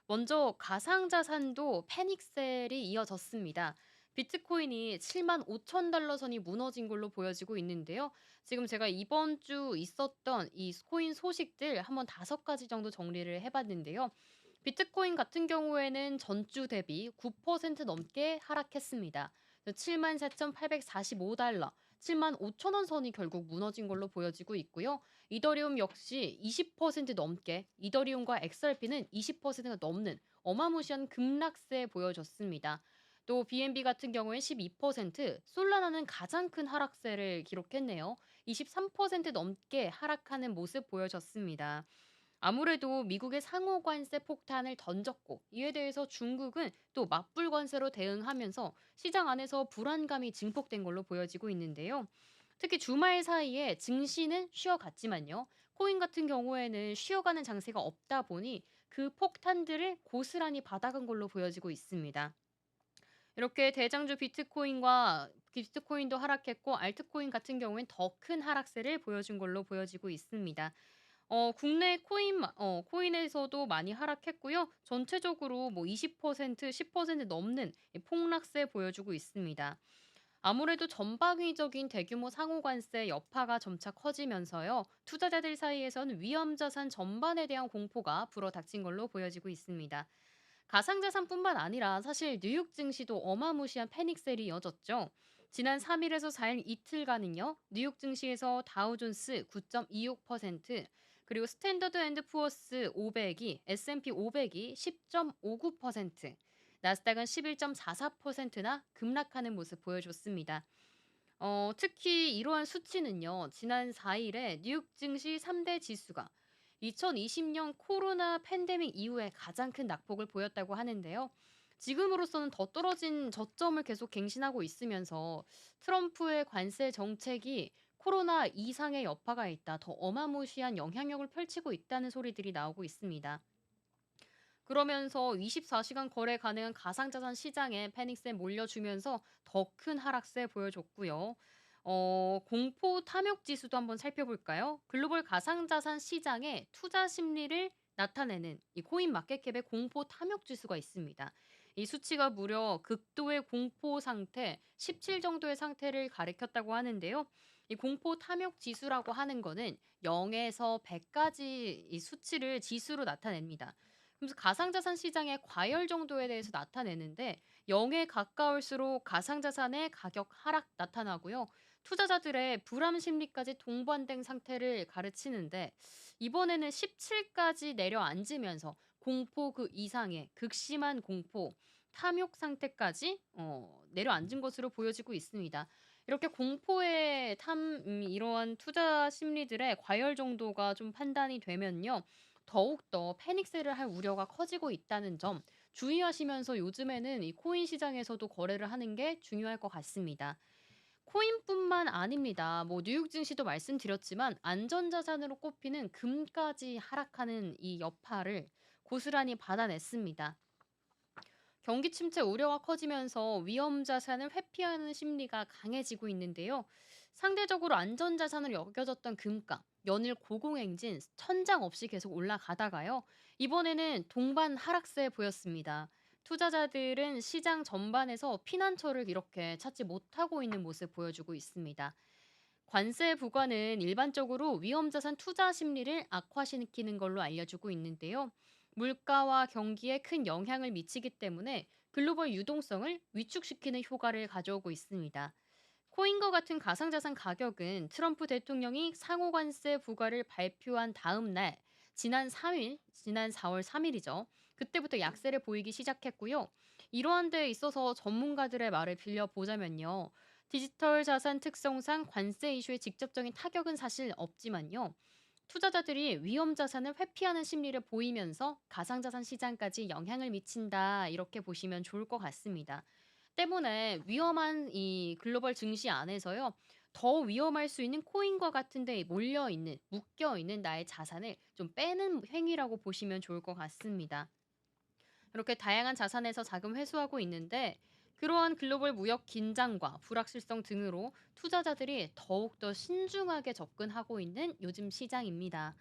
먼저 가상자산도 패닉셀이 이어졌습니다. 비트코인이 7만 5천 달러 선이 무너진 걸로 보여지고 있는데요. 지금 제가 이번 주 있었던 이 코인 소식들 한번 5가지 정도 정리를 해봤는데요. 비트코인 같은 경우에는 전주 대비 9% 넘게 하락했습니다. 7만 4,845달러, 7만 5천 원 선이 결국 무너진 걸로 보여지고 있고요. 이더리움 역시 20% 넘게, 이더리움과 XRP는 20%가 넘는 어마무시한 급락세 보여줬습니다. 또 BNB 같은 경우엔 12%, 솔라나는 가장 큰 하락세를 기록했네요. 23% 넘게 하락하는 모습 보여졌습니다. 아무래도 미국의 상호 관세 폭탄을 던졌고, 이에 대해서 중국은 또 맞불 관세로 대응하면서 시장 안에서 불안감이 증폭된 걸로 보여지고 있는데요. 특히 주말 사이에 증시는 쉬어갔지만요. 코인 같은 경우에는 쉬어가는 장세가 없다 보니 그 폭탄들을 고스란히 받아간 걸로 보여지고 있습니다. 이렇게 대장주 비트코인도 하락했고, 알트코인 같은 경우엔 더 큰 하락세를 보여준 걸로 보여지고 있습니다. 국내 코인에서도 많이 하락했고요. 전체적으로 뭐 20% 10% 넘는 이 폭락세 보여주고 있습니다. 아무래도 전방위적인 대규모 상호 관세 여파가 점차 커지면서요. 투자자들 사이에선 위험 자산 전반에 대한 공포가 불어닥친 걸로 보여지고 있습니다. 가상자산뿐만 아니라 사실 뉴욕 증시도 어마무시한 패닉셀이 이어졌죠. 지난 3일에서 4일 이틀간은요. 뉴욕 증시에서 다우존스 9.26%, 그리고 스탠더드 앤드 푸어스 500이 S&P 500이 10.59%, 나스닥은 11.44%나 급락하는 모습 보여줬습니다. 특히 이러한 수치는요. 지난 4일에 뉴욕 증시 3대 지수가 2020년 코로나 팬데믹 이후에 가장 큰 낙폭을 보였다고 하는데요. 지금으로서는 더 떨어진 저점을 계속 갱신하고 있으면서 트럼프의 관세 정책이 코로나 이상의 여파가 있다, 더 어마무시한 영향력을 펼치고 있다는 소리들이 나오고 있습니다. 그러면서 24시간 거래 가능한 가상자산 시장에 패닉세 몰려주면서 더 큰 하락세 보여줬고요. 공포 탐욕 지수도 한번 살펴볼까요? 글로벌 가상자산 시장의 투자 심리를 나타내는 이 코인 마켓캡의 공포 탐욕 지수가 있습니다. 이 수치가 무려 극도의 공포 상태, 17 정도의 상태를 가리켰다고 하는데요. 이 공포 탐욕 지수라고 하는 거는 0에서 100까지 이 수치를 지수로 나타냅니다. 그래서 가상자산 시장의 과열 정도에 대해서 나타내는데, 0에 가까울수록 가상자산의 가격 하락 나타나고요. 투자자들의 불안 심리까지 동반된 상태를 가르치는데, 이번에는 17까지 내려앉으면서 공포 그 이상의 극심한 공포, 탐욕 상태까지 내려앉은 것으로 보여지고 있습니다. 이렇게 공포의 이러한 투자 심리들의 과열 정도가 좀 판단이 되면요. 더욱더 패닉세를 할 우려가 커지고 있다는 점 주의하시면서 요즘에는 이 코인 시장에서도 거래를 하는 게 중요할 것 같습니다. 코인뿐만 아닙니다. 뭐 뉴욕 증시도 말씀드렸지만 안전자산으로 꼽히는 금까지 하락하는 이 여파를 고스란히 받아냈습니다. 경기 침체 우려가 커지면서 위험 자산을 회피하는 심리가 강해지고 있는데요. 상대적으로 안전 자산으로 여겨졌던 금값, 연일 고공행진, 천장 없이 계속 올라가다가요. 이번에는 동반 하락세 보였습니다. 투자자들은 시장 전반에서 피난처를 이렇게 찾지 못하고 있는 모습 보여주고 있습니다. 관세 부과는 일반적으로 위험자산 투자 심리를 악화시키는 걸로 알려지고 있는데요. 물가와 경기에 큰 영향을 미치기 때문에 글로벌 유동성을 위축시키는 효과를 가져오고 있습니다. 코인과 같은 가상자산 가격은 트럼프 대통령이 상호관세 부과를 발표한 다음 날, 지난 4월 3일이죠. 그때부터 약세를 보이기 시작했고요. 이러한 데 있어서 전문가들의 말을 빌려보자면요. 디지털 자산 특성상 관세 이슈의 직접적인 타격은 사실 없지만요. 투자자들이 위험 자산을 회피하는 심리를 보이면서 가상자산 시장까지 영향을 미친다, 이렇게 보시면 좋을 것 같습니다. 때문에 위험한 이 글로벌 증시 안에서요. 더 위험할 수 있는 코인과 같은 데에 몰려 있는, 묶여 있는 나의 자산을 좀 빼는 행위라고 보시면 좋을 것 같습니다. 이렇게 다양한 자산에서 자금 회수하고 있는데, 그러한 글로벌 무역 긴장과 불확실성 등으로 투자자들이 더욱더 신중하게 접근하고 있는 요즘 시장입니다.